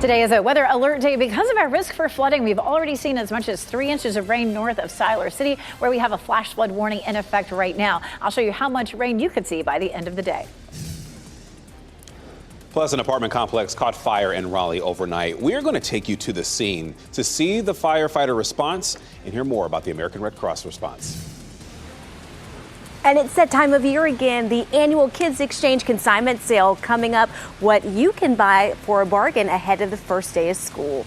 Today is a weather alert day because of our risk for flooding. We've already seen as much as 3 inches of rain north of Siler City, where we have a flash flood warning in effect right now. I'll show you how much rain you could see by the end of the day. Plus, an apartment complex caught fire in Raleigh overnight. We're going to take you to the scene to see the firefighter response and hear more about the American Red Cross response. And it's that time of year again, the annual Kids Exchange consignment sale coming up. What you can buy for a bargain ahead of the first day of school.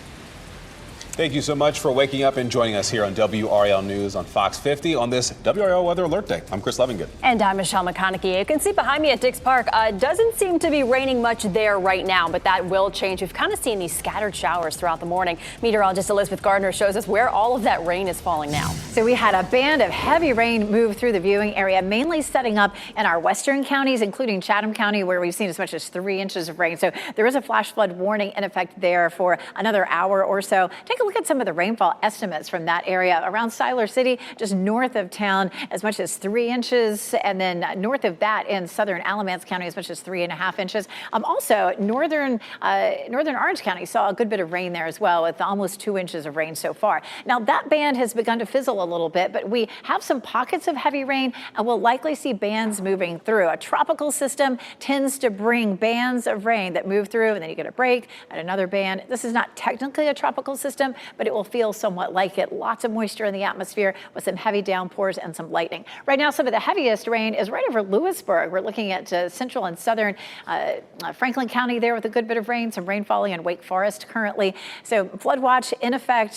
Thank you so much for waking up and joining us here on WRAL News on Fox 50 on this WRAL Weather Alert Day. I'm Chris Levingood. And I'm Michelle McConaughey. You can see behind me at Dix Park, doesn't seem to be raining much there right now, but that will change. We've kind of seen these scattered showers throughout the morning. Meteorologist Elizabeth Gardner shows us where all of that rain is falling now. So we had a band of heavy rain move through the viewing area, mainly setting up in our western counties, including Chatham County, where we've seen as much as 3 inches of rain. So there is a flash flood warning in effect there for another hour or so. Take a look at some of the rainfall estimates from that area around Siler City, just north of town, as much as 3 inches, and then north of that in southern Alamance County, as much as 3.5 inches. Also, northern Orange County saw a good bit of rain there as well, with almost 2 inches of rain so far. Now that band has begun to fizzle a little bit, but we have some pockets of heavy rain, and we'll likely see bands moving through. A tropical system tends to bring bands of rain that move through, and then you get a break and another band. This is not technically a tropical system, but it will feel somewhat like it. Lots of moisture in the atmosphere with some heavy downpours and some lightning. Right now, some of the heaviest rain is right over Lewisburg. We're looking at central and southern Franklin County there with a good bit of rain, some rain falling in Wake Forest currently. So flood watch in effect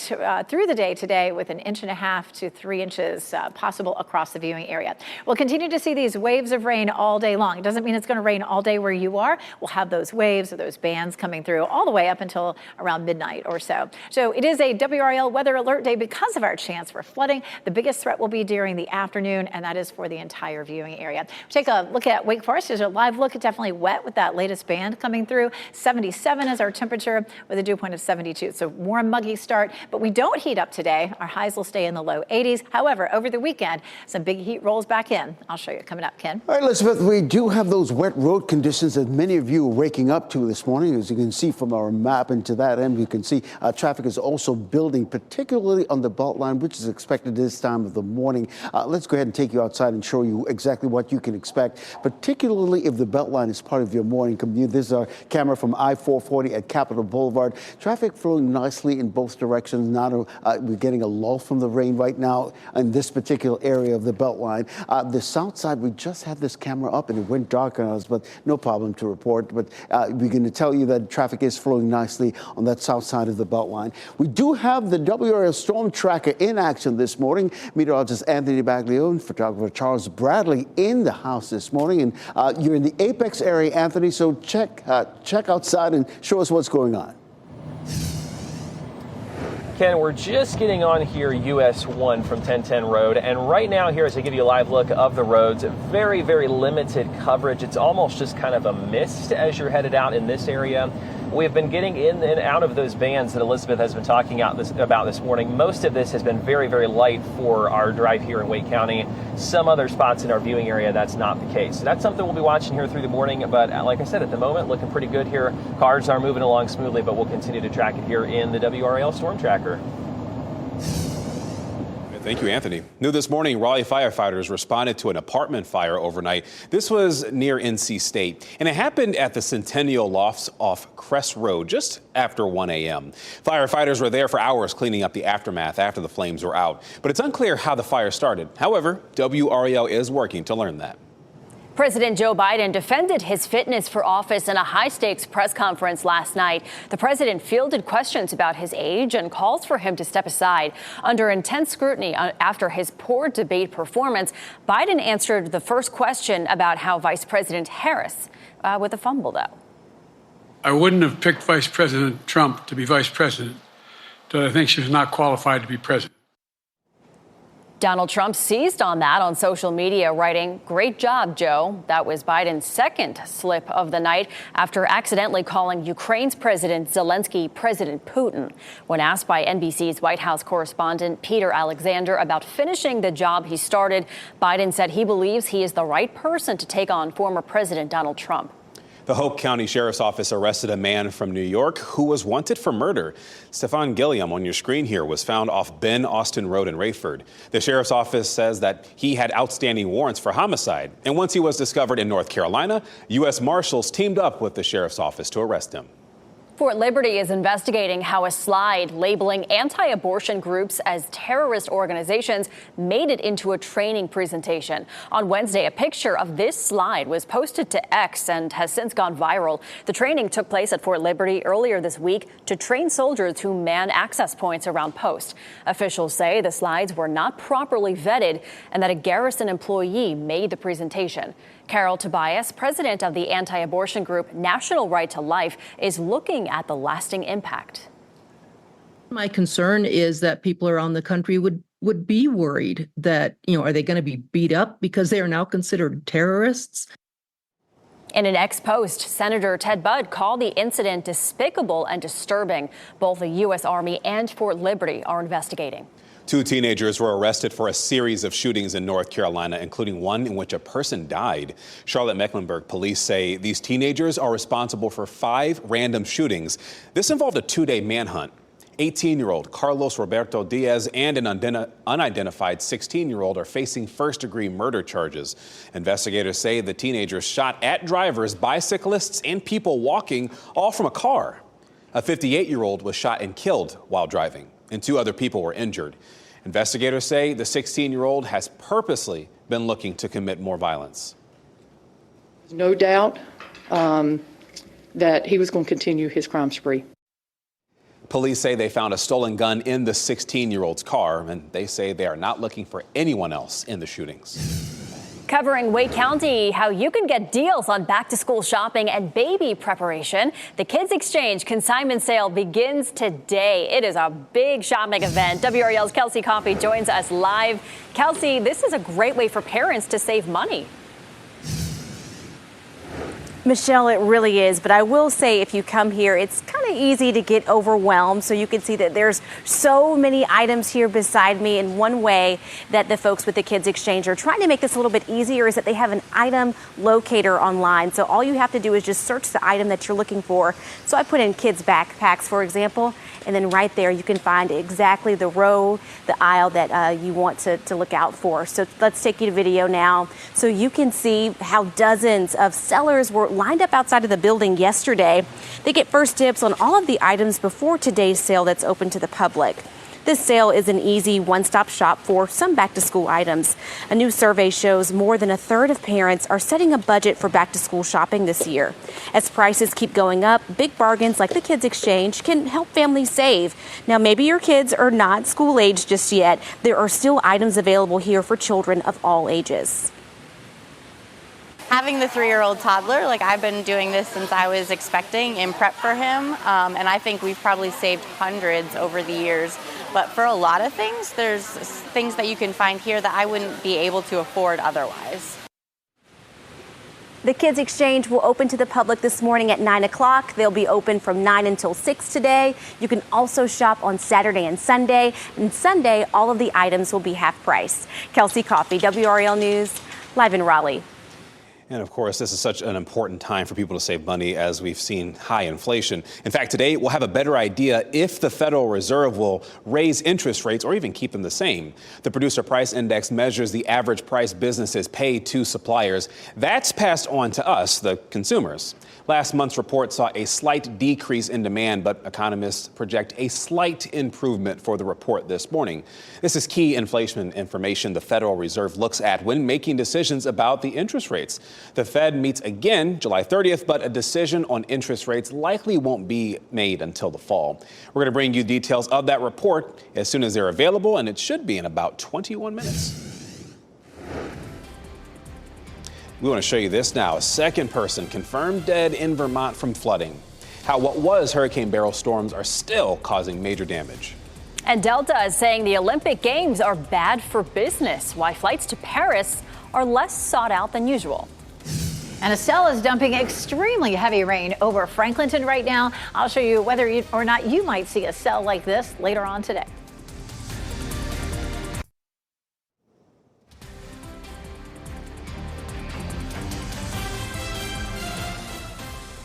through the day today with 1.5 to 3 inches possible across the viewing area. We'll continue to see these waves of rain all day long. It doesn't mean it's going to rain all day where you are. We'll have those waves or those bands coming through all the way up until around midnight or so. So it is a WRAL weather alert day because of our chance for flooding. The biggest threat will be during the afternoon, and that is for the entire viewing area. Take a look at Wake Forest. There's a live look. It's definitely wet with that latest band coming through. 77 is our temperature with a dew point of 72. It's a warm, muggy start, but we don't heat up today. Our highs will stay in the low 80s. However, over the weekend, some big heat rolls back in. I'll show you coming up, Ken. All right, Elizabeth, we do have those wet road conditions that many of you are waking up to this morning. As you can see from our map, and to that end, you can see traffic is also building, particularly on the Beltline, which is expected this time of the morning. Let's go ahead and take you outside and show you exactly what you can expect, particularly if the Beltline is part of your morning commute. This is our camera from I-440 at Capitol Boulevard. Traffic flowing nicely in both directions. Now we're getting a lull from the rain right now in this particular area of the Beltline. The south side, we just had this camera up and it went dark on us, but no problem to report. But we're going to tell you that traffic is flowing nicely on that south side of the Beltline. We do have the WRAL Storm Tracker in action this morning. Meteorologist Anthony Baglio and photographer Charles Bradley in the house this morning. And you're in the Apex area, Anthony, so check outside and show us what's going on. Ken, we're just getting on here US 1 from 1010 Road, and right now here, as I give you a live look of the roads, very, very limited coverage. It's almost just kind of a mist as you're headed out in this area. We've been getting in and out of those bands that Elizabeth has been talking about this morning. Most of this has been very, very light for our drive here in Wake County. Some other spots in our viewing area, that's not the case. So that's something we'll be watching here through the morning. But like I said, at the moment, looking pretty good here. Cars are moving along smoothly, but we'll continue to track it here in the WRAL Storm Tracker. Thank you, Anthony. New this morning, Raleigh firefighters responded to an apartment fire overnight. This was near NC State, and it happened at the Centennial Lofts off Crest Road just after 1 a.m. Firefighters were there for hours cleaning up the aftermath after the flames were out, but it's unclear how the fire started. However, WRAL is working to learn that. President Joe Biden defended his fitness for office in a high-stakes press conference last night. The president fielded questions about his age and calls for him to step aside. Under intense scrutiny after his poor debate performance, Biden answered the first question about how Vice President Harris with a fumble, though. I wouldn't have picked Vice President Trump to be vice president, but I think she was not qualified to be president. Donald Trump seized on that on social media, writing, "Great job, Joe." That was Biden's second slip of the night after accidentally calling Ukraine's President Zelensky President Putin. When asked by NBC's White House correspondent Peter Alexander about finishing the job he started, Biden said he believes he is the right person to take on former President Donald Trump. The Hope County Sheriff's Office arrested a man from New York who was wanted for murder. Stefan Gilliam on your screen here was found off Ben Austin Road in Rayford. The Sheriff's Office says that he had outstanding warrants for homicide. And once he was discovered in North Carolina, U.S. Marshals teamed up with the Sheriff's Office to arrest him. Fort Liberty is investigating how a slide labeling anti-abortion groups as terrorist organizations made it into a training presentation. On Wednesday, a picture of this slide was posted to X and has since gone viral. The training took place at Fort Liberty earlier this week to train soldiers who man access points around posts. Officials say the slides were not properly vetted and that a garrison employee made the presentation. Carol Tobias, president of the anti-abortion group National Right to Life, is looking at the lasting impact. My concern is that people around the country would be worried that, are they going to be beat up because they are now considered terrorists? In an ex-post, Senator Ted Budd called the incident despicable and disturbing. Both the U.S. Army and Fort Liberty are investigating. 2 teenagers were arrested for a series of shootings in North Carolina, including one in which a person died. Charlotte-Mecklenburg police say these teenagers are responsible for 5 random shootings. This involved a 2-day manhunt. 18-year-old Carlos Roberto Diaz and an unidentified 16-year-old are facing first-degree murder charges. Investigators say the teenagers shot at drivers, bicyclists, and people walking, all from a car. A 58-year-old was shot and killed while driving, and 2 other people were injured. Investigators say the 16-year-old has purposely been looking to commit more violence. There's no doubt that he was going to continue his crime spree. Police say they found a stolen gun in the 16-year-old's car, and they say they are not looking for anyone else in the shootings. Covering Wake County, how you can get deals on back-to-school shopping and baby preparation. The Kids Exchange consignment sale begins today. It is a big shopping event. WRAL's Kelsey Coffey joins us live. Kelsey, this is a great way for parents to save money. Michelle, it really is. But I will say, if you come here, it's kind of easy to get overwhelmed. So you can see that there's so many items here beside me. And one way that the folks with the Kids Exchange are trying to make this a little bit easier is that they have an item locator online. So all you have to do is just search the item that you're looking for. So I put in kids backpacks, for example, and then right there you can find exactly the row, the aisle that you want to look out for. So let's take you to video now so you can see how dozens of sellers were lined up outside of the building yesterday. They get first dibs on all of the items before today's sale that's open to the public. This sale is an easy one-stop shop for some back-to-school items. A new survey shows more than a third of parents are setting a budget for back-to-school shopping this year. As prices keep going up, big bargains like the Kids Exchange can help families save. Now, maybe your kids are not school age just yet. There are still items available here for children of all ages. Having the 3-year-old toddler, I've been doing this since I was expecting in prep for him, and I think we've probably saved hundreds over the years. But for a lot of things, there's things that you can find here that I wouldn't be able to afford otherwise. The Kids Exchange will open to the public this morning at 9 o'clock. They'll be open from 9 until 6 today. You can also shop on Saturday and Sunday. And Sunday, all of the items will be half price. Kelsey Coffey, WRAL News, live in Raleigh. And of course, this is such an important time for people to save money as we've seen high inflation. In fact, today we'll have a better idea if the Federal Reserve will raise interest rates or even keep them the same. The Producer Price Index measures the average price businesses pay to suppliers. That's passed on to us, the consumers. Last month's report saw a slight decrease in demand, but economists project a slight improvement for the report this morning. This is key inflation information the Federal Reserve looks at when making decisions about the interest rates. The Fed meets again July 30th, but a decision on interest rates likely won't be made until the fall. We're going to bring you details of that report as soon as they're available, and it should be in about 21 minutes. We want to show you this now. A second person confirmed dead in Vermont from flooding. How what was Hurricane Beryl storms are still causing major damage. And Delta is saying the Olympic Games are bad for business. Why flights to Paris are less sought out than usual. And Estelle is dumping extremely heavy rain over Franklinton right now. I'll show you whether or not you might see a cell like this later on today.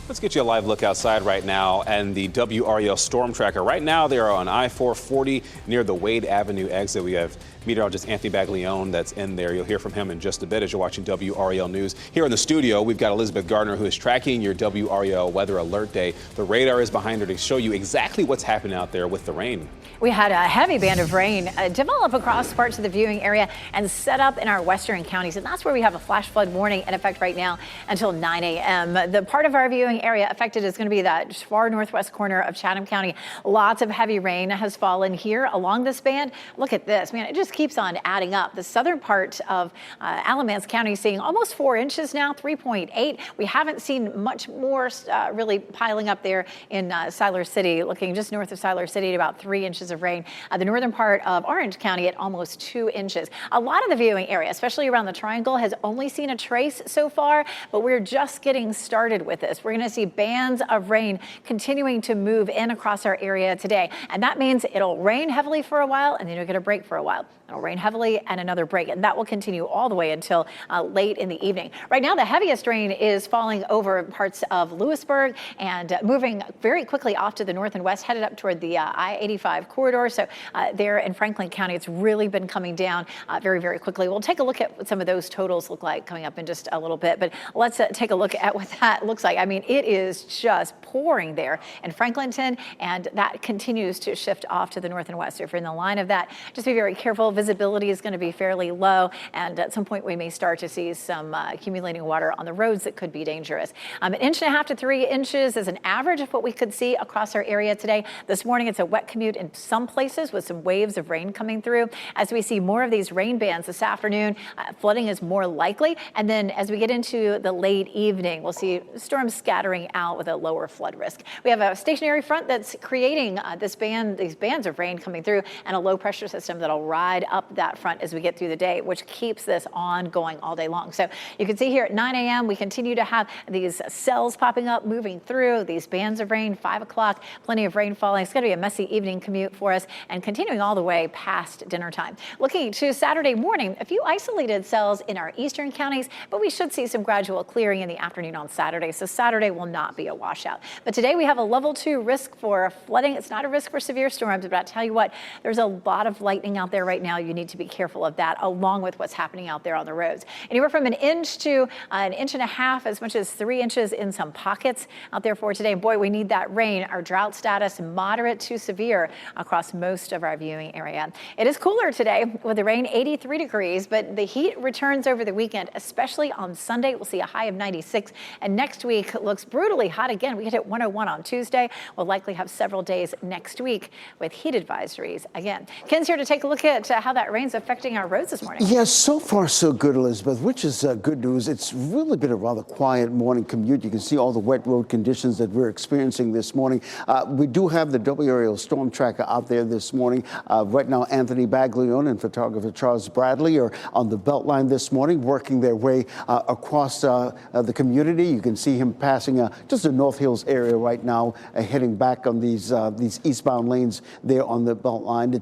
Let's get you a live look outside right now and the WRAL storm tracker. Right now, they are on I-440 near the Wade Avenue exit. We have meteorologist Anthony Baglione that's in there. You'll hear from him in just a bit as you're watching WRAL News. Here in the studio, we've got Elizabeth Gardner, who is tracking your WRAL weather alert day. The radar is behind her to show you exactly what's happening out there with the rain. We had a heavy band of rain develop across parts of the viewing area and set up in our western counties. And that's where we have a flash flood warning in effect right now until 9 a.m. The part of our viewing area affected is going to be that far northwest corner of Chatham County. Lots of heavy rain has fallen here along this band. Look at this, man, it just keeps on adding up. The southern part of Alamance County is seeing almost 4 inches now, 3.8. We haven't seen much more really piling up there in Siler City, looking just north of Siler City at about 3 inches of rain. The northern part of Orange County at almost 2 inches. A lot of the viewing area, especially around the Triangle, has only seen a trace so far, but we're just getting started with this. We're going to see bands of rain continuing to move in across our area today. And that means it'll rain heavily for a while and then you'll get a break for a while. It'll rain heavily and another break, and that will continue all the way until late in the evening. Right now, the heaviest rain is falling over parts of Lewisburg and moving very quickly off to the north and west, headed up toward the I-85 corridor. So there in Franklin County, it's really been coming down very, very quickly. We'll take a look at what some of those totals look like coming up in just a little bit, but let's take a look at what that looks like. I mean, it is just pouring there in Franklinton, and that continues to shift off to the north and west. So if you're in the line of that, just be very careful. Visibility is going to be fairly low, and at some point we may start to see some accumulating water on the roads that could be dangerous. 1.5 inches to 3 inches is an average of what we could see across our area today. This morning it's a wet commute in some places with some waves of rain coming through. As we see more of these rain bands this afternoon, flooding is more likely, and then as we get into the late evening, we'll see storms scattering out with a lower flood risk. We have a stationary front that's creating these bands of rain coming through, and a low pressure system that'll ride up that front as we get through the day, which keeps this on going all day long. So you can see here at 9 a.m. we continue to have these cells popping up, moving through these bands of rain. 5 o'clock, plenty of rain falling. It's going to be a messy evening commute for us, and continuing all the way past dinner time. Looking to Saturday morning, a few isolated cells in our eastern counties, but we should see some gradual clearing in the afternoon on Saturday. So Saturday will not be a washout. But today we have a level 2 risk for flooding. It's not a risk for severe storms, but I tell you what, there's a lot of lightning out there right now. You need to be careful of that, along with what's happening out there on the roads. Anywhere from 1 inch to 1.5 inches, as much as 3 inches in some pockets out there for today. Boy, we need that rain. Our drought status moderate to severe across most of our viewing area. It is cooler today with the rain, 83 degrees, but the heat returns over the weekend, especially on Sunday. We'll see a high of 96, and next week looks brutally hot again. We hit 101 on Tuesday. We'll likely have several days next week with heat advisories again. Ken's here to take a look at how that rain's affecting our roads this morning. Yes, so far so good, Elizabeth, which is good news. It's really been a rather quiet morning commute. You can see all the wet road conditions that we're experiencing this morning. We do have the WRAL storm tracker out there this morning. Right now, Anthony Baglione and photographer Charles Bradley are on the Beltline this morning, working their way across the community. You can see him passing just the North Hills area right now, heading back on these eastbound lanes there on the Beltline.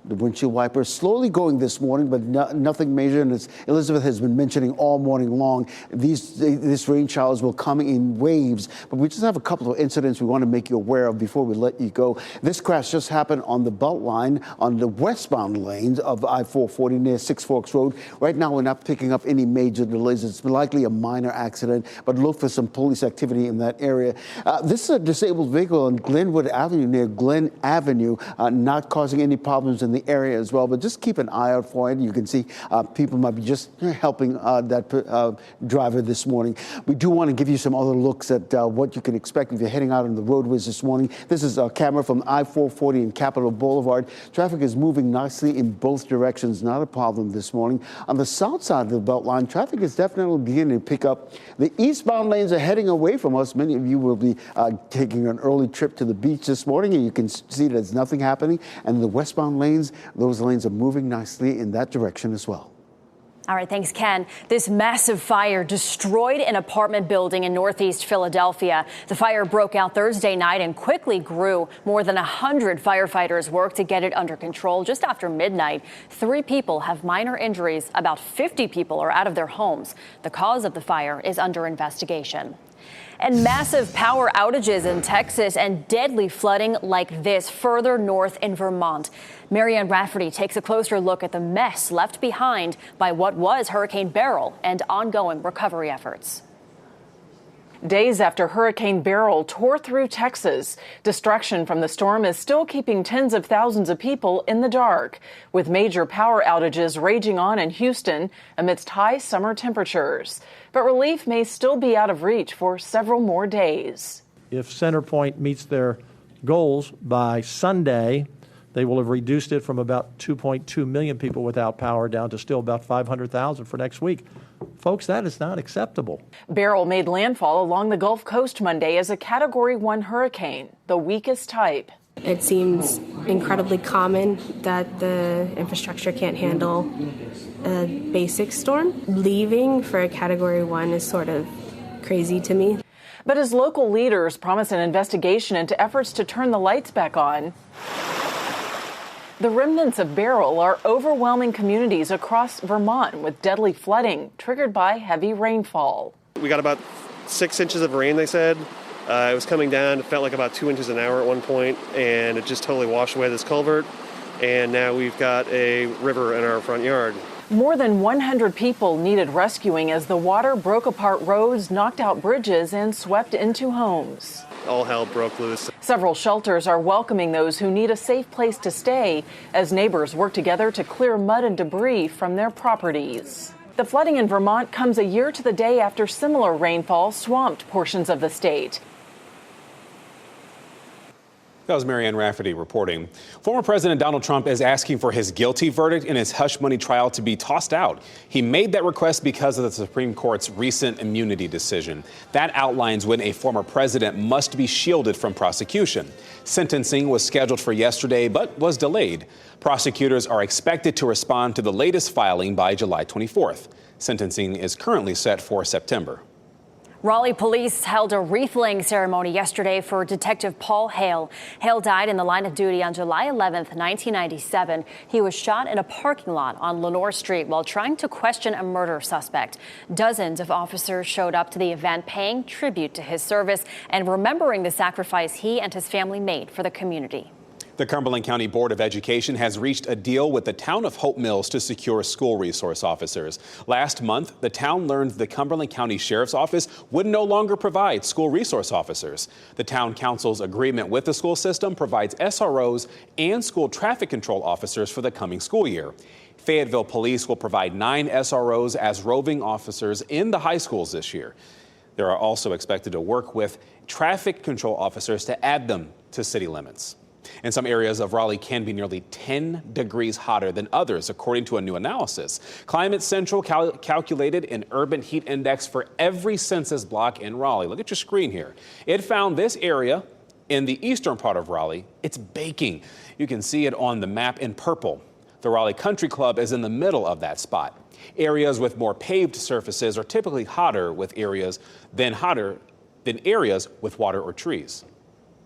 The windshield wipers slowly going this morning, but nothing major. And as Elizabeth has been mentioning all morning long, these rain showers will come in waves. But we just have a couple of incidents we want to make you aware of before we let you go. This crash just happened on the Beltline on the westbound lanes of I-440 near Six Forks Road. Right now, we're not picking up any major delays. It's likely a minor accident, but look for some police activity in that area. This is a disabled vehicle on Glenwood Avenue near Glen Avenue, not causing any problems in the area as well, but just keep an eye out for it. You can see people might be just helping that driver this morning. We do want to give you some other looks at what you can expect if you're heading out on the roadways this morning. This is a camera from I-440 and Capitol Boulevard. Traffic is moving nicely in both directions, not a problem this morning. On the south side of the Beltline, traffic is definitely beginning to pick up. The eastbound lanes are heading away from us. Many of you will be taking an early trip to the beach this morning, and you can see there's nothing happening. And the westbound lanes, those lanes are moving nicely in that direction as well. All right, thanks, Ken. This massive fire destroyed an apartment building in northeast Philadelphia. The fire broke out Thursday night and quickly grew. More than 100 firefighters worked to get it under control just after midnight. 3 people have minor injuries. About 50 people are out of their homes. The cause of the fire is under investigation. And massive power outages in Texas and deadly flooding like this further north in Vermont. Marianne Rafferty takes a closer look at the mess left behind by what was Hurricane Beryl and ongoing recovery efforts. Days after Hurricane Beryl tore through Texas, destruction from the storm is still keeping tens of thousands of people in the dark, with major power outages raging on in Houston amidst high summer temperatures. But relief may still be out of reach for several more days. If Centerpoint meets their goals by Sunday, they will have reduced it from about 2.2 million people without power down to still about 500,000 for next week. Folks, that is not acceptable. Beryl made landfall along the Gulf Coast Monday as a Category 1 hurricane, the weakest type. It seems incredibly common that the infrastructure can't handle a basic storm. Leaving for a Category 1 is sort of crazy to me. But as local leaders promise an investigation into efforts to turn the lights back on, the remnants of Beryl are overwhelming communities across Vermont with deadly flooding triggered by heavy rainfall. We got about 6 inches of rain, they said. It was coming down. It felt like about 2 inches an hour at one point, and it just totally washed away this culvert. And now we've got a river in our front yard. More than 100 people needed rescuing as the water broke apart roads, knocked out bridges, and swept into homes. All hell broke loose. Several shelters are welcoming those who need a safe place to stay as neighbors work together to clear mud and debris from their properties. The flooding in Vermont comes a year to the day after similar rainfall swamped portions of the state. That was Marianne Rafferty reporting. Former President Donald Trump is asking for his guilty verdict in his hush money trial to be tossed out. He made that request because of the Supreme Court's recent immunity decision. That outlines when a former president must be shielded from prosecution. Sentencing was scheduled for yesterday, but was delayed. Prosecutors are expected to respond to the latest filing by July 24th. Sentencing is currently set for September. Raleigh police held a wreath-laying ceremony yesterday for Detective Paul Hale. Hale died in the line of duty on July 11th, 1997. He was shot in a parking lot on Lenore Street while trying to question a murder suspect. Dozens of officers showed up to the event, paying tribute to his service and remembering the sacrifice he and his family made for the community. The Cumberland County Board of Education has reached a deal with the town of Hope Mills to secure school resource officers. Last month, the town learned the Cumberland County Sheriff's Office would no longer provide school resource officers. The town council's agreement with the school system provides SROs and school traffic control officers for the coming school year. Fayetteville Police will provide 9 SROs as roving officers in the high schools this year. They are also expected to work with traffic control officers to add them to city limits. And some areas of Raleigh can be nearly 10 degrees hotter than others, according to a new analysis. Climate Central calculated an urban heat index for every census block in Raleigh. Look at your screen here. It found this area in the eastern part of Raleigh. It's baking. You can see it on the map in purple. The Raleigh Country Club is in the middle of that spot. Areas with more paved surfaces are typically hotter than areas with water or trees.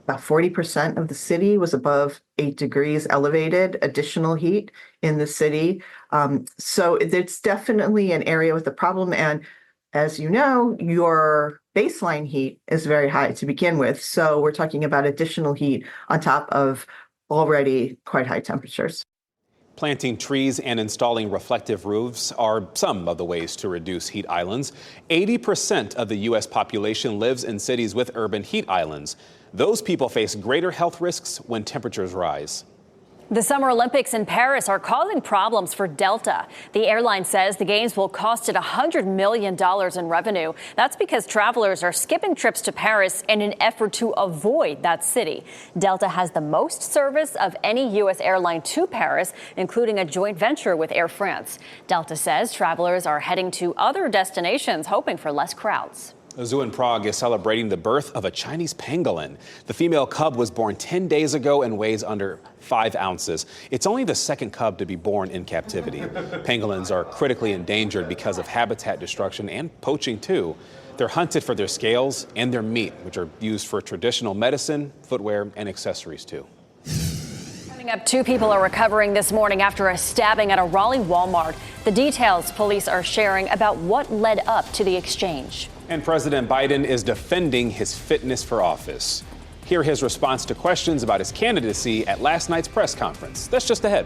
About 40% of the city was above 8 degrees elevated additional heat in the city. So it's definitely an area with a problem. And as you know, your baseline heat is very high to begin with. So we're talking about additional heat on top of already quite high temperatures. Planting trees and installing reflective roofs are some of the ways to reduce heat islands. 80% of the U.S. population lives in cities with urban heat islands. Those people face greater health risks when temperatures rise. The Summer Olympics in Paris are causing problems for Delta. The airline says the games will cost it $100 million in revenue. That's because travelers are skipping trips to Paris in an effort to avoid that city. Delta has the most service of any U.S. airline to Paris, including a joint venture with Air France. Delta says travelers are heading to other destinations, hoping for less crowds. A zoo in Prague is celebrating the birth of a Chinese pangolin. The female cub was born 10 days ago and weighs under 5 ounces. It's only the second cub to be born in captivity. Pangolins are critically endangered because of habitat destruction and poaching, too. They're hunted for their scales and their meat, which are used for traditional medicine, footwear, and accessories, too. Up, 2 people are recovering this morning after a stabbing at a Raleigh Walmart. The details police are sharing about what led up to the exchange. And President Biden is defending his fitness for office. Hear his response to questions about his candidacy at last night's press conference. That's just ahead.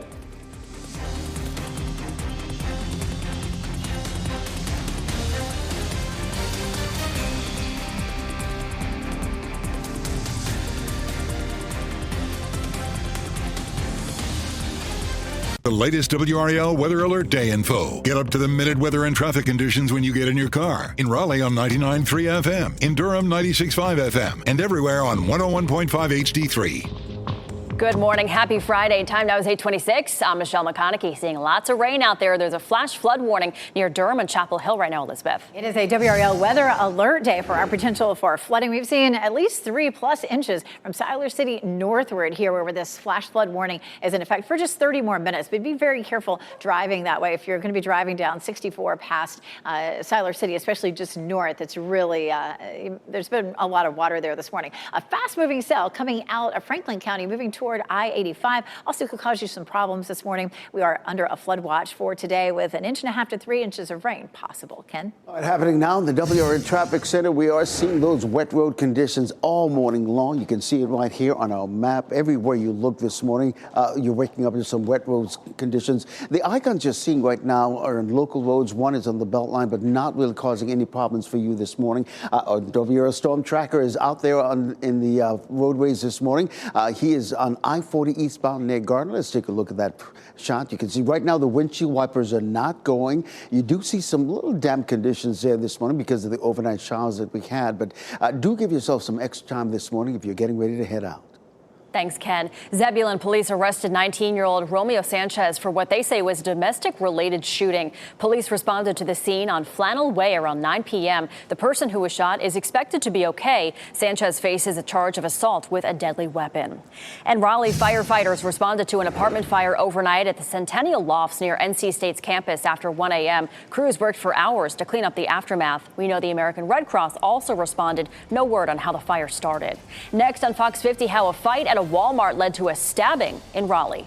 The latest WRAL Weather Alert Day info. Get up to the minute weather and traffic conditions when you get in your car. In Raleigh on 99.3 FM, in Durham 96.5 FM, and everywhere on 101.5 HD3. Good morning. Happy Friday. Time now is 8:26. I'm Michelle McConaughey. Seeing lots of rain out there. There's a flash flood warning near Durham and Chapel Hill right now, Elizabeth. It is a WRAL weather alert day for our potential for flooding. We've seen at least 3+ inches from Siler City northward here, where this flash flood warning is in effect for just 30 more minutes. But be very careful driving that way. If you're going to be driving down 64 past Siler City, especially just north, it's really, there's been a lot of water there this morning. A fast moving cell coming out of Franklin County, moving toward I-85 also could cause you some problems this morning. We are under a flood watch for today with 1.5 to 3 inches of rain possible. Ken? All right, happening now in the WRAL Traffic Center, we are seeing those wet road conditions all morning long. You can see it right here on our map. Everywhere you look this morning, you're waking up to some wet roads conditions. The icons you're seeing right now are on local roads. One is on the Beltline, but not really causing any problems for you this morning. Our WRAL Storm Tracker is out there in the roadways this morning. He is on I-40 eastbound near Gardner. Let's take a look at that shot. You can see right now the windshield wipers are not going. You do see some little damp conditions there this morning because of the overnight showers that we had. But do give yourself some extra time this morning if you're getting ready to head out. Thanks, Ken. Zebulon police arrested 19-year-old Romeo Sanchez for what they say was domestic-related shooting. Police responded to the scene on Flannel Way around 9 p.m. The person who was shot is expected to be okay. Sanchez faces a charge of assault with a deadly weapon. And Raleigh firefighters responded to an apartment fire overnight at the Centennial Lofts near NC State's campus after 1 a.m. Crews worked for hours to clean up the aftermath. We know the American Red Cross also responded. No word on how the fire started. Next on Fox 50, how a fight at a Walmart led to a stabbing in Raleigh.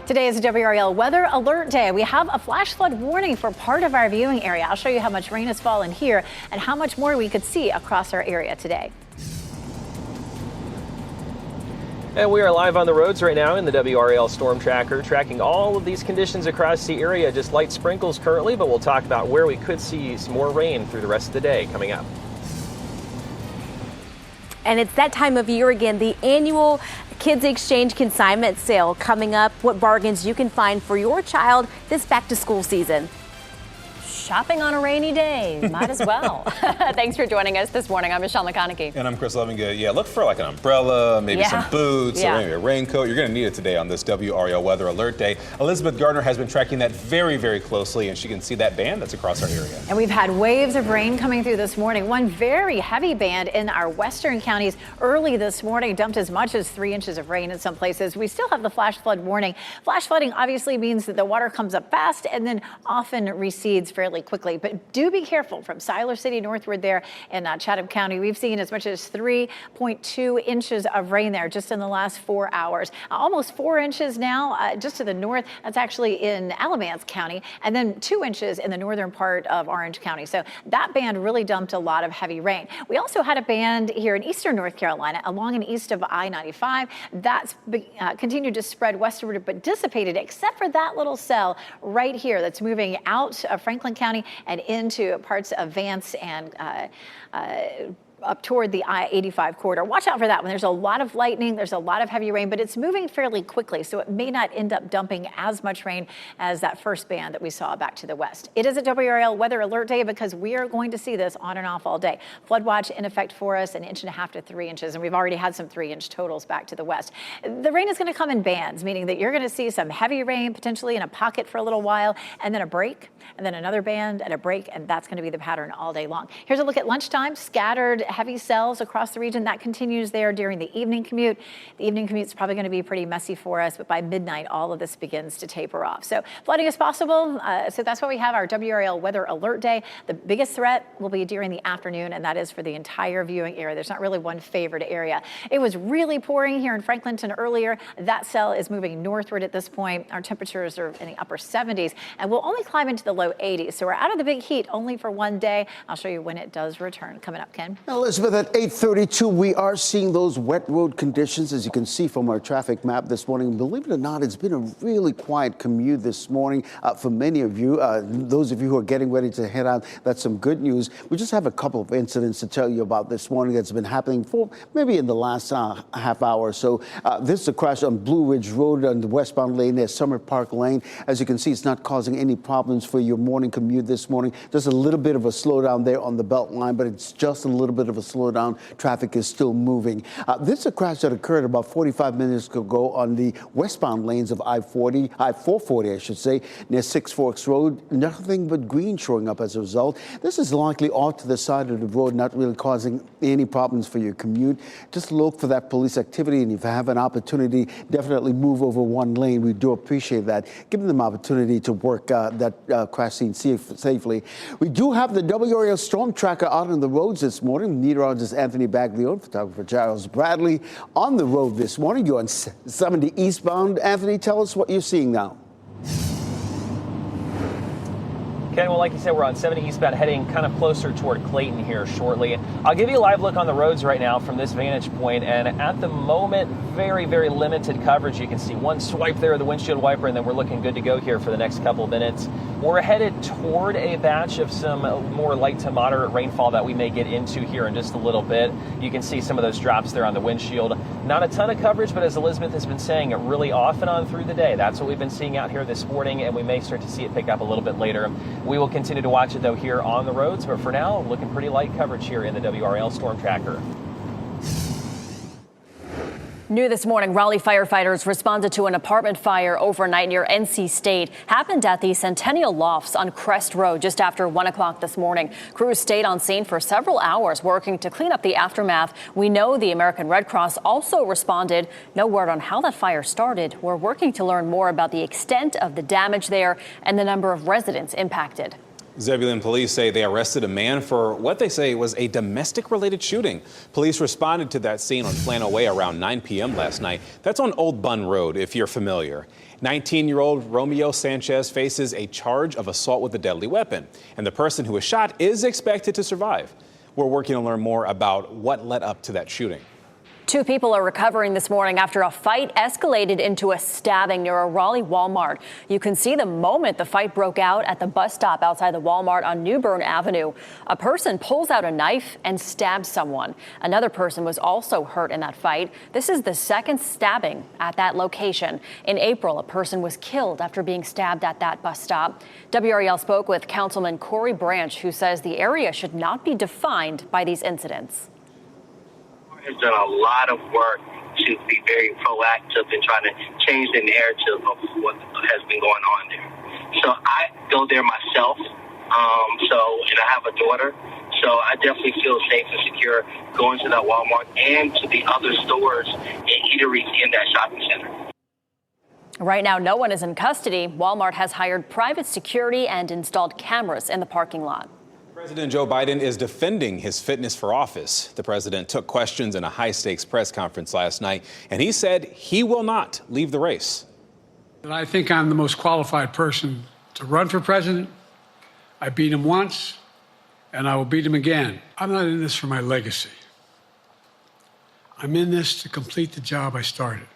Today is a WRAL Weather Alert Day. We have a flash flood warning for part of our viewing area. I'll show you how much rain has fallen here and how much more we could see across our area today. And we are live on the roads right now in the WRAL Storm Tracker, tracking all of these conditions across the area. Just light sprinkles currently, but we'll talk about where we could see some more rain through the rest of the day coming up. And it's that time of year again, the annual Kids Exchange Consignment Sale coming up. What bargains you can find for your child this back-to-school season. Shopping on a rainy day, might as well. Thanks for joining us this morning. I'm Michelle McConaughey. And I'm Chris Levingood. Yeah, look for like an umbrella, maybe some boots, or maybe a raincoat. You're going to need it today on this WRAL Weather Alert Day. Elizabeth Gardner has been tracking that very, very closely, and she can see that band that's across our area. And we've had waves of rain coming through this morning. One very heavy band in our western counties early this morning dumped as much as 3 inches of rain in some places. We still have the flash flood warning. Flash flooding obviously means that the water comes up fast and then often recedes fairly quickly. But do be careful from Siler City northward there in Chatham County. We've seen as much as 3.2 inches of rain there just in the last 4 hours. Almost 4 inches now just to the north. That's actually in Alamance County. And then 2 inches in the northern part of Orange County. So that band really dumped a lot of heavy rain. We also had a band here in eastern North Carolina along and east of I-95. That's continued to spread westward but dissipated except for that little cell right here that's moving out of Franklin County and into parts of Vance and up toward the I-85 corridor. Watch out for that one. There's a lot of lightning. There's a lot of heavy rain, but it's moving fairly quickly, so it may not end up dumping as much rain as that first band that we saw back to the west. It is a WRAL Weather Alert Day because we are going to see this on and off all day. Flood watch in effect for us, 1.5 to 3 inches, and we've already had some 3-inch totals back to the west. The rain is going to come in bands, meaning that you're going to see some heavy rain potentially in a pocket for a little while, and then a break, and then another band and a break, and that's going to be the pattern all day long. Here's a look at lunchtime. lunchtime, scattered heavy cells across the region. That continues there during the evening commute. The evening commute is probably going to be pretty messy for us, but by midnight, all of this begins to taper off. So flooding is possible. So that's why we have our WRAL weather alert day. The biggest threat will be during the afternoon, and that is for the entire viewing area. There's not really one favored area. It was really pouring here in Franklinton earlier. That cell is moving northward at this point. Our temperatures are in the upper 70s, and we'll only climb into the low 80s. So we're out of the big heat only for one day. I'll show you when it does return. Coming up, Ken. Elizabeth, at 8:32, we are seeing those wet road conditions, as you can see from our traffic map this morning. Believe it or not, it's been a really quiet commute this morning for many of you. Those of you who are getting ready to head out, that's some good news. We just have a couple of incidents to tell you about this morning that's been happening for maybe in the last half hour or so. This is a crash on Blue Ridge Road on the westbound lane near Summer Park Lane. As you can see, it's not causing any problems for your morning commute this morning. Just a little bit of a slowdown there on the belt line, but it's just a little bit of a slowdown. Traffic is still moving. This is a crash that occurred about 45 minutes ago on the westbound lanes of I-440, I should say, near Six Forks Road. Nothing but green showing up as a result. This is likely off to the side of the road, not really causing any problems for your commute. Just look for that police activity, and if you have an opportunity, definitely move over one lane. We do appreciate that. Give them opportunity to work that crash scene safely. We do have the WRAL Storm Tracker out on the roads this morning. Meteorologist Anthony Baglione, photographer Charles Bradley on the road this morning. You're on 70 eastbound. Anthony, tell us what you're seeing now. Ken, well, like you said, we're on 70 eastbound heading kind of closer toward Clayton here shortly. I'll give you a live look on the roads right now from this vantage point, and at the moment, very, very limited coverage. You can see one swipe there of the windshield wiper, and then we're looking good to go here for the next couple of minutes. We're headed toward a batch of some more light to moderate rainfall that we may get into here in just a little bit. You can see some of those drops there on the windshield. Not a ton of coverage, but as Elizabeth has been saying, really off and on through the day. That's what we've been seeing out here this morning, and we may start to see it pick up a little bit later. We will continue to watch it, though, here on the roads, but for now, looking pretty light coverage here in the WRAL Storm Tracker. New this morning, Raleigh firefighters responded to an apartment fire overnight near NC State. Happened at the Centennial Lofts on Crest Road just after 1 o'clock this morning. Crews stayed on scene for several hours working to clean up the aftermath. We know the American Red Cross also responded. No word on how that fire started. We're working to learn more about the extent of the damage there and the number of residents impacted. Zebulon police say they arrested a man for what they say was a domestic-related shooting. Police responded to that scene on Flannel Way around 9 p.m. last night. That's on Old Bun Road, if you're familiar. 19-year-old Romeo Sanchez faces a charge of assault with a deadly weapon, and the person who was shot is expected to survive. We're working to learn more about what led up to that shooting. 2 people are recovering this morning after a fight escalated into a stabbing near a Raleigh Walmart. You can see the moment the fight broke out at the bus stop outside the Walmart on New Bern Avenue. A person pulls out a knife and stabs someone. Another person was also hurt in that fight. This is the second stabbing at that location. In April, a person was killed after being stabbed at that bus stop. WRAL spoke with Councilman Corey Branch, who says the area should not be defined by these incidents. Has done a lot of work to be very proactive in trying to change the narrative of what has been going on there. So I go there myself, and I have a daughter, so I definitely feel safe and secure going to that Walmart and to the other stores and eateries in that shopping center. Right now, no one is in custody. Walmart has hired private security and installed cameras in the parking lot. President Joe Biden is defending his fitness for office. The president took questions in a high-stakes press conference last night, and he said he will not leave the race. I think I'm the most qualified person to run for president. I beat him once, and I will beat him again. I'm not in this for my legacy. I'm in this to complete the job I started.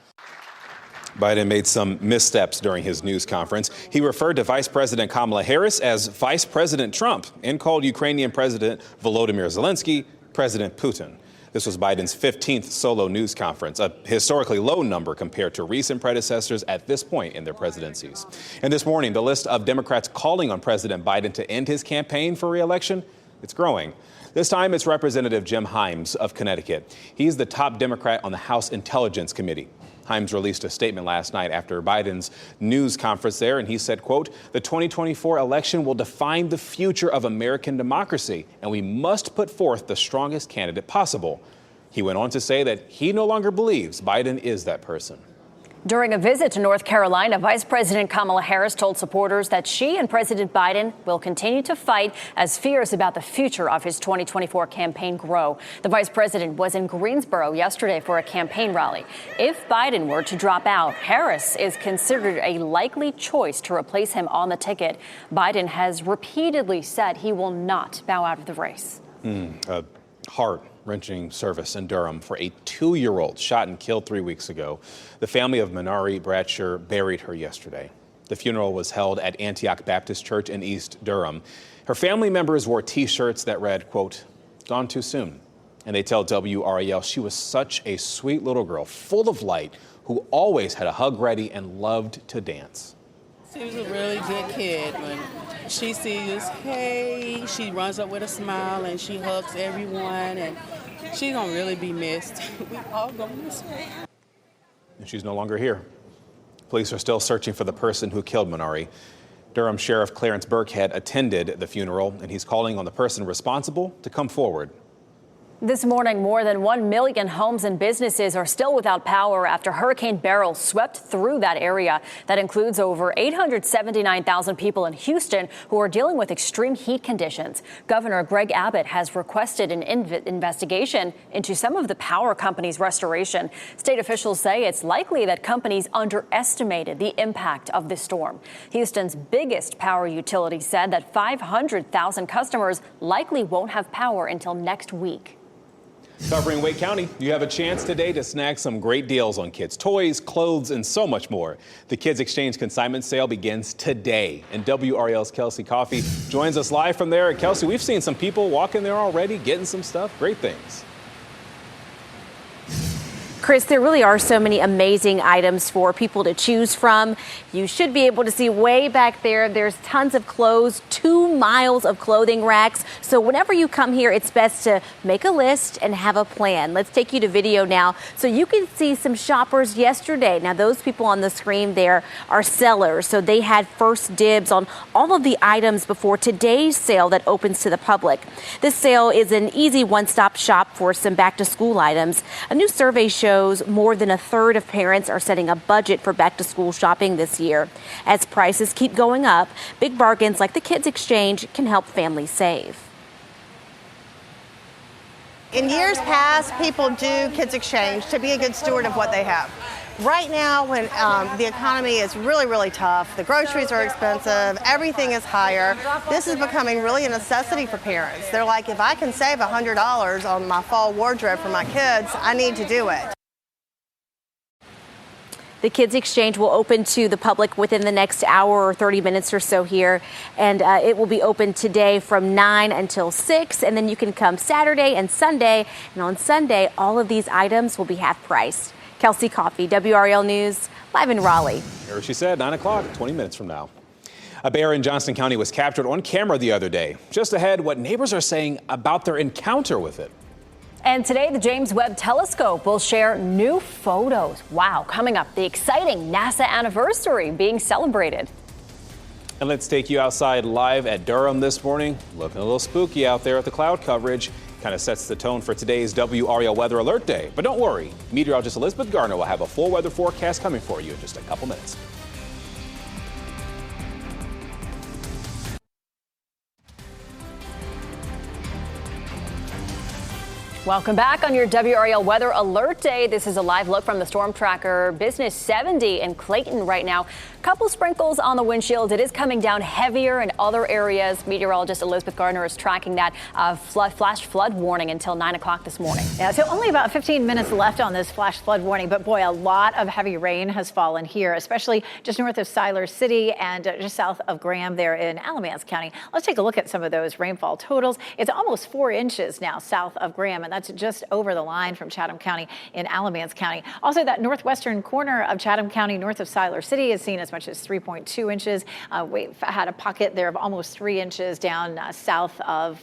Biden made some missteps during his news conference. He referred to Vice President Kamala Harris as Vice President Trump and called Ukrainian President Volodymyr Zelensky President Putin. This was Biden's 15th solo news conference, a historically low number compared to recent predecessors at this point in their presidencies. And this morning, the list of Democrats calling on President Biden to end his campaign for re-election It's growing. This time it's Representative Jim Himes of Connecticut. He's the top Democrat on the House Intelligence Committee. Himes released a statement last night after Biden's news conference there, and he said, quote, "The 2024 election will define the future of American democracy, and we must put forth the strongest candidate possible." He went on to say that he no longer believes Biden is that person. During a visit to North Carolina, Vice President Kamala Harris told supporters that she and President Biden will continue to fight as fears about the future of his 2024 campaign grow. The vice president was in Greensboro yesterday for a campaign rally. If Biden were to drop out, Harris is considered a likely choice to replace him on the ticket. Biden has repeatedly said he will not bow out of the race. A heart-wrenching service in Durham for a 2-year-old shot and killed 3 weeks ago. The family of Minari Bradsher buried her yesterday. The funeral was held at Antioch Baptist Church in East Durham. Her family members wore T-shirts that read, quote, "Gone too soon." And they tell WRAL she was such a sweet little girl, full of light, who always had a hug ready and loved to dance. She was a really good kid. When she sees us, hey, she runs up with a smile and she hugs everyone, and she's gonna really be missed. We all gonna miss her. And she's no longer here. Police are still searching for the person who killed Minari. Durham Sheriff Clarence Burkhead attended the funeral, and he's calling on the person responsible to come forward. This morning, more than 1 million homes and businesses are still without power after Hurricane Beryl swept through that area. That includes over 879,000 people in Houston who are dealing with extreme heat conditions. Governor Greg Abbott has requested an investigation into some of the power companies' restoration. State officials say it's likely that companies underestimated the impact of the storm. Houston's biggest power utility said that 500,000 customers likely won't have power until next week. Covering Wake County, you have a chance today to snag some great deals on kids' toys, clothes, and so much more. The Kids Exchange consignment sale begins today, and WRAL's Kelsey Coffey joins us live from there. Kelsey, we've seen some people walking there already, getting some stuff, great things. Chris, there really are so many amazing items for people to choose from. You should be able to see way back there. There's tons of clothes, 2 miles of clothing racks. So whenever you come here, it's best to make a list and have a plan. Let's take you to video now so you can see some shoppers yesterday. Now, those people on the screen there are sellers, so they had first dibs on all of the items before today's sale that opens to the public. This sale is an easy one-stop shop for some back-to-school items. A new survey shows more than a third of parents are setting a budget for back-to-school shopping this year. As prices keep going up, big bargains like the Kids Exchange can help families save. In years past, people do Kids Exchange to be a good steward of what they have. Right now, when the economy is really, really tough, the groceries are expensive, everything is higher, this is becoming really a necessity for parents. They're like, if I can save $100 on my fall wardrobe for my kids, I need to do it. The Kids Exchange will open to the public within the next hour or 30 minutes or so here, and it will be open today from 9 until 6, and then you can come Saturday and Sunday, and on Sunday, all of these items will be half priced. Kelsey Coffey, WRAL News, live in Raleigh. Here she said, 9 o'clock, 20 minutes from now. A bear in Johnston County was captured on camera the other day. Just ahead, what neighbors are saying about their encounter with it. And today, the James Webb Telescope will share new photos. Wow, coming up, the exciting NASA anniversary being celebrated. And let's take you outside live at Durham this morning. Looking a little spooky out there at the cloud coverage. Kind of sets the tone for today's WRAL Weather Alert Day. But don't worry, meteorologist Elizabeth Garner will have a full weather forecast coming for you in just a couple minutes. Welcome back on your WRAL Weather Alert Day. This is a live look from the Storm Tracker Business 70 in Clayton right now. Couple sprinkles on the windshield. It is coming down heavier in other areas. Meteorologist Elizabeth Gardner is tracking that flash flood warning until 9 o'clock this morning. Yeah, so only about 15 minutes left on this flash flood warning, but boy, a lot of heavy rain has fallen here, especially just north of Siler City and just south of Graham there in Alamance County. Let's take a look at some of those rainfall totals. It's almost 4 inches now south of Graham, and That's just over the line from Chatham County in Alamance County. Also, that northwestern corner of Chatham County, north of Siler City, has seen as much as 3.2 inches. We've had a pocket there of almost 3 inches down south of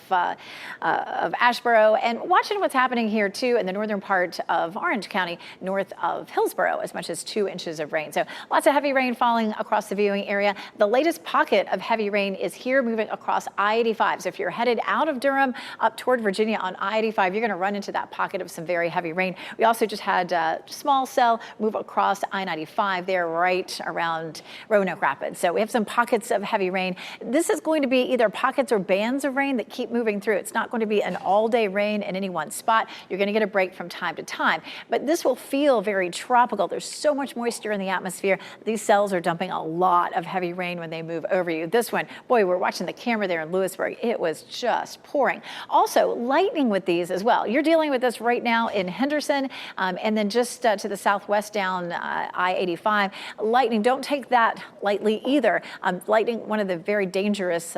Asheboro. And watching what's happening here, too, in the northern part of Orange County, north of Hillsborough, as much as 2 inches of rain. So lots of heavy rain falling across the viewing area. The latest pocket of heavy rain is here, moving across I-85. So if you're headed out of Durham up toward Virginia on I-85, you're going to run into that pocket of some very heavy rain. We also just had a small cell move across I-95 there right around Roanoke Rapids. So we have some pockets of heavy rain. This is going to be either pockets or bands of rain that keep moving through. It's not going to be an all-day rain in any one spot. You're going to get a break from time to time. But this will feel very tropical. There's so much moisture in the atmosphere. These cells are dumping a lot of heavy rain when they move over you. This one, boy, we're watching the camera there in Lewisburg. It was just pouring. Also, lightning with these as well. You're dealing with this right now in Henderson, and then just to the southwest down I-85. Lightning, don't take that lightly either. Lightning, one of the very dangerous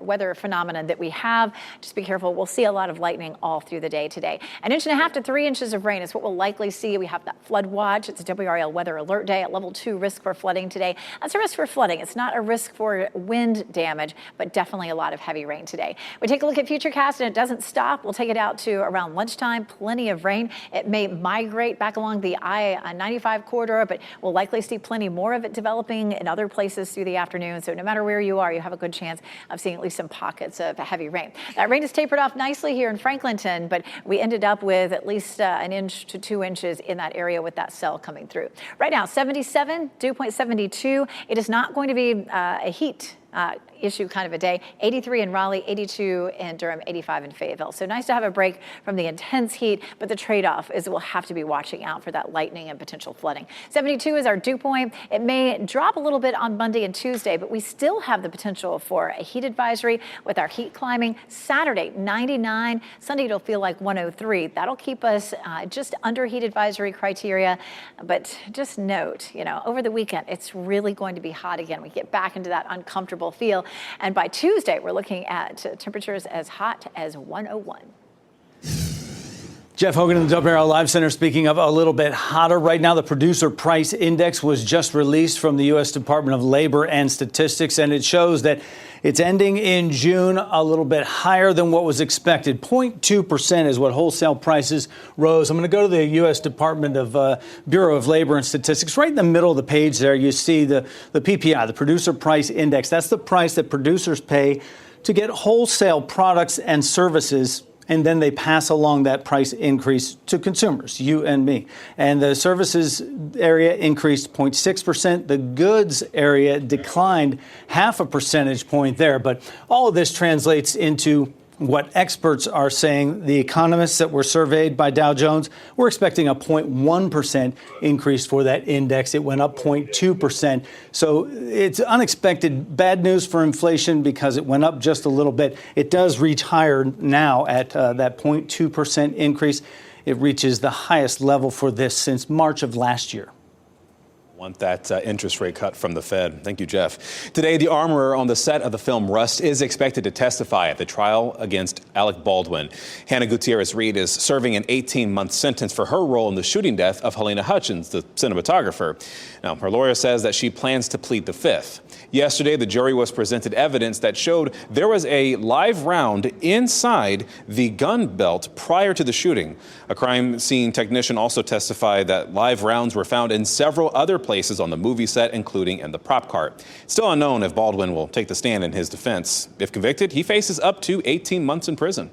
weather phenomena that we have. Just be careful. We'll see a lot of lightning all through the day today. 1.5 inches to 3 inches of rain is what we'll likely see. We have that flood watch. It's a WRAL weather alert day at level 2, risk for flooding today. That's a risk for flooding. It's not a risk for wind damage, but definitely a lot of heavy rain today. We take a look at Futurecast, and it doesn't stop. We'll take it out to around lunchtime. Plenty of rain. It may migrate back along the I-95 corridor, but we'll likely see plenty more of it developing in other places through the afternoon. So no matter where you are, you have a good chance of seeing at least some pockets of heavy rain. That rain has tapered off nicely here in Franklinton, but we ended up with at least 1 inch to 2 inches in that area with that cell coming through. Right now, 77, dew point 72. It is not going to be a heat issue kind of a day. 83 in Raleigh, 82 in Durham, 85 in Fayetteville. So nice to have a break from the intense heat, but the trade-off is we'll have to be watching out for that lightning and potential flooding. 72 is our dew point. It may drop a little bit on Monday and Tuesday, but we still have the potential for a heat advisory with our heat climbing. Saturday, 99. Sunday, it'll feel like 103. That'll keep us just under heat advisory criteria. But just note, over the weekend, it's really going to be hot again. We get back into that uncomfortable feel. And by Tuesday, we're looking at temperatures as hot as 101. Jeff Hogan in the WRAL Live Center. Speaking of a little bit hotter right now, the Producer Price Index was just released from the U.S. Department of Labor and Statistics, and it shows that it's ending in June a little bit higher than what was expected. 0.2% is what wholesale prices rose. I'm going to go to the U.S. Department of Bureau of Labor and Statistics. Right in the middle of the page there, you see the PPI, the Producer Price Index. That's the price that producers pay to get wholesale products and services, and then they pass along that price increase to consumers, you and me. And the services area increased 0.6%. The goods area declined 0.5 percentage point there. But all of this translates into what experts are saying. The economists that were surveyed by Dow Jones were expecting a 0.1% increase for that index. It went up 0.2%. So it's unexpected bad news for inflation because it went up just a little bit. It does reach higher now at that 0.2% increase. It reaches the highest level for this since March of last year. Want that interest rate cut from the Fed. Thank you, Jeff. Today, the armorer on the set of the film Rust is expected to testify at the trial against Alec Baldwin. Hannah Gutierrez-Reed is serving an 18-month sentence for her role in the shooting death of Helena Hutchins, the cinematographer. Now, her lawyer says that she plans to plead the fifth. Yesterday, the jury was presented evidence that showed there was a live round inside the gun belt prior to the shooting. A crime scene technician also testified that live rounds were found in several other places on the movie set, including in the prop cart. It's still unknown if Baldwin will take the stand in his defense. If convicted, he faces up to 18 months in prison.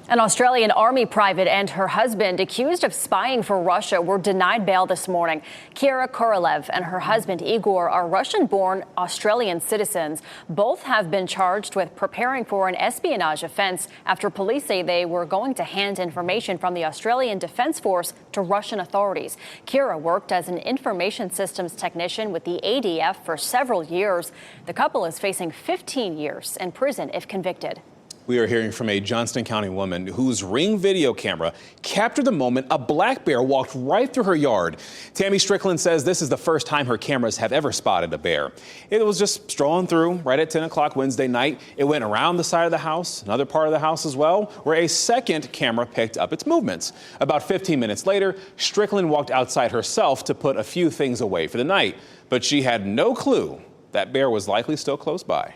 An Australian Army private and her husband accused of spying for Russia were denied bail this morning. Kira Korolev and her husband Igor are Russian-born Australian citizens. Both have been charged with preparing for an espionage offense after police say they were going to hand information from the Australian Defence Force to Russian authorities. Kira worked as an information systems technician with the ADF for several years. The couple is facing 15 years in prison if convicted. We are hearing from a Johnston County woman whose Ring video camera captured the moment a black bear walked right through her yard. Tammy Strickland says this is the first time her cameras have ever spotted a bear. It was just strolling through right at 10 o'clock Wednesday night. It went around the side of the house, another part of the house as well, where a second camera picked up its movements. About 15 minutes later, Strickland walked outside herself to put a few things away for the night, but she had no clue that bear was likely still close by.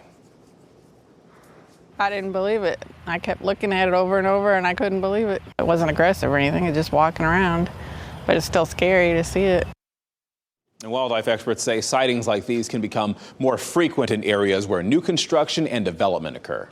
I didn't believe it. I kept looking at it over and over and I couldn't believe it. It wasn't aggressive or anything, it's just walking around, but it's still scary to see it. And wildlife experts say sightings like these can become more frequent in areas where new construction and development occur.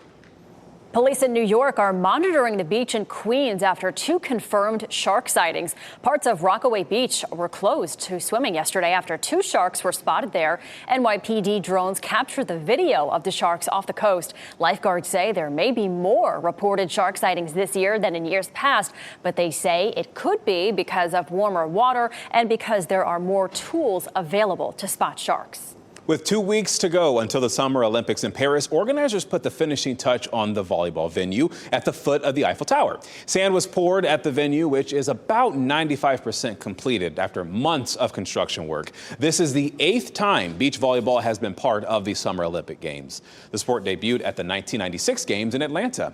Police in New York are monitoring the beach in Queens after 2 confirmed shark sightings. Parts of Rockaway Beach were closed to swimming yesterday after 2 sharks were spotted there. NYPD drones captured the video of the sharks off the coast. Lifeguards say there may be more reported shark sightings this year than in years past, but they say it could be because of warmer water and because there are more tools available to spot sharks. With 2 weeks to go until the Summer Olympics in Paris, organizers put the finishing touch on the volleyball venue at the foot of the Eiffel Tower. Sand was poured at the venue, which is about 95% completed after months of construction work. This is the 8th time beach volleyball has been part of the Summer Olympic Games. The sport debuted at the 1996 Games in Atlanta.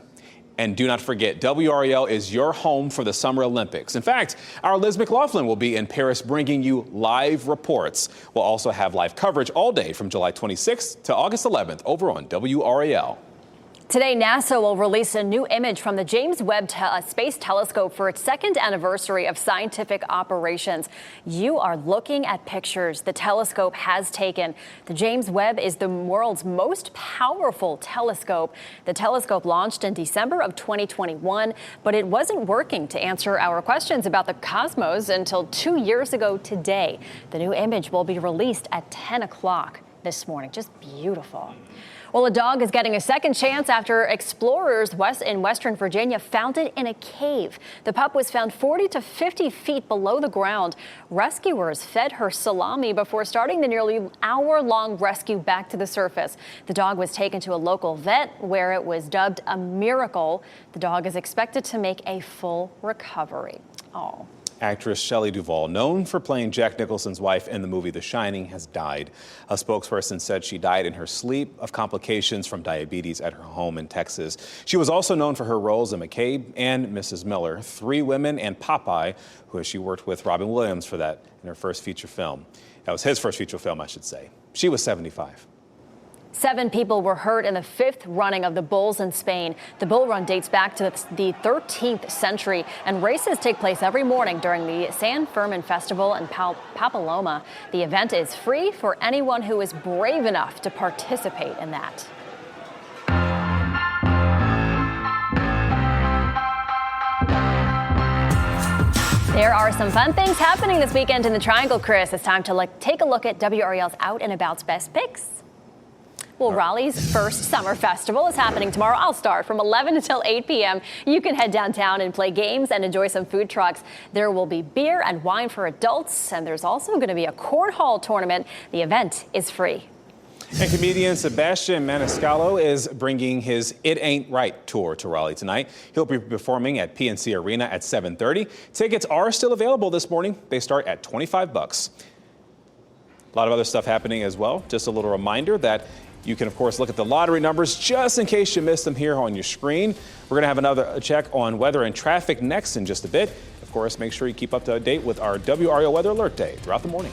And do not forget, WRAL is your home for the Summer Olympics. In fact, our Liz McLaughlin will be in Paris bringing you live reports. We'll also have live coverage all day from July 26th to August 11th over on WRAL. Today, NASA will release a new image from the James Webb Space Telescope for its 2nd anniversary of scientific operations. You are looking at pictures the telescope has taken. The James Webb is the world's most powerful telescope. The telescope launched in December of 2021, but it wasn't working to answer our questions about the cosmos until 2 years ago today. The new image will be released at 10 o'clock this morning. Just beautiful. Well, a dog is getting a second chance after explorers in Western Virginia found it in a cave. The pup was found 40 to 50 feet below the ground. Rescuers fed her salami before starting the nearly hour-long rescue back to the surface. The dog was taken to a local vet where it was dubbed a miracle. The dog is expected to make a full recovery. Oh. Actress Shelley Duvall, known for playing Jack Nicholson's wife in the movie The Shining, has died. A spokesperson said she died in her sleep of complications from diabetes at her home in Texas. She was also known for her roles in McCabe and Mrs. Miller, 3 Women, and Popeye, who she worked with Robin Williams for that in her first feature film. That was his first feature film, I should say. She was 75. 7 people were hurt in the 5th running of the Bulls in Spain. The Bull Run dates back to the 13th century, and races take place every morning during the San Fermin Festival in Papaloma. The event is free for anyone who is brave enough to participate in that. There are some fun things happening this weekend in the Triangle, Chris. It's time to take a look at WRAL's Out and About's best picks. Well, Raleigh's first summer festival is happening tomorrow. I'll start from 11 until 8 p.m. You can head downtown and play games and enjoy some food trucks. There will be beer and wine for adults, and there's also going to be a cornhole tournament. The event is free. And comedian Sebastian Maniscalco is bringing his It Ain't Right tour to Raleigh tonight. He'll be performing at PNC Arena at 7:30. Tickets are still available this morning. They start at $25. A lot of other stuff happening as well. Just a little reminder that you can, of course, look at the lottery numbers just in case you missed them here on your screen. We're going to have another check on weather and traffic next in just a bit. Of course, make sure you keep up to date with our WRAL Weather Alert Day throughout the morning.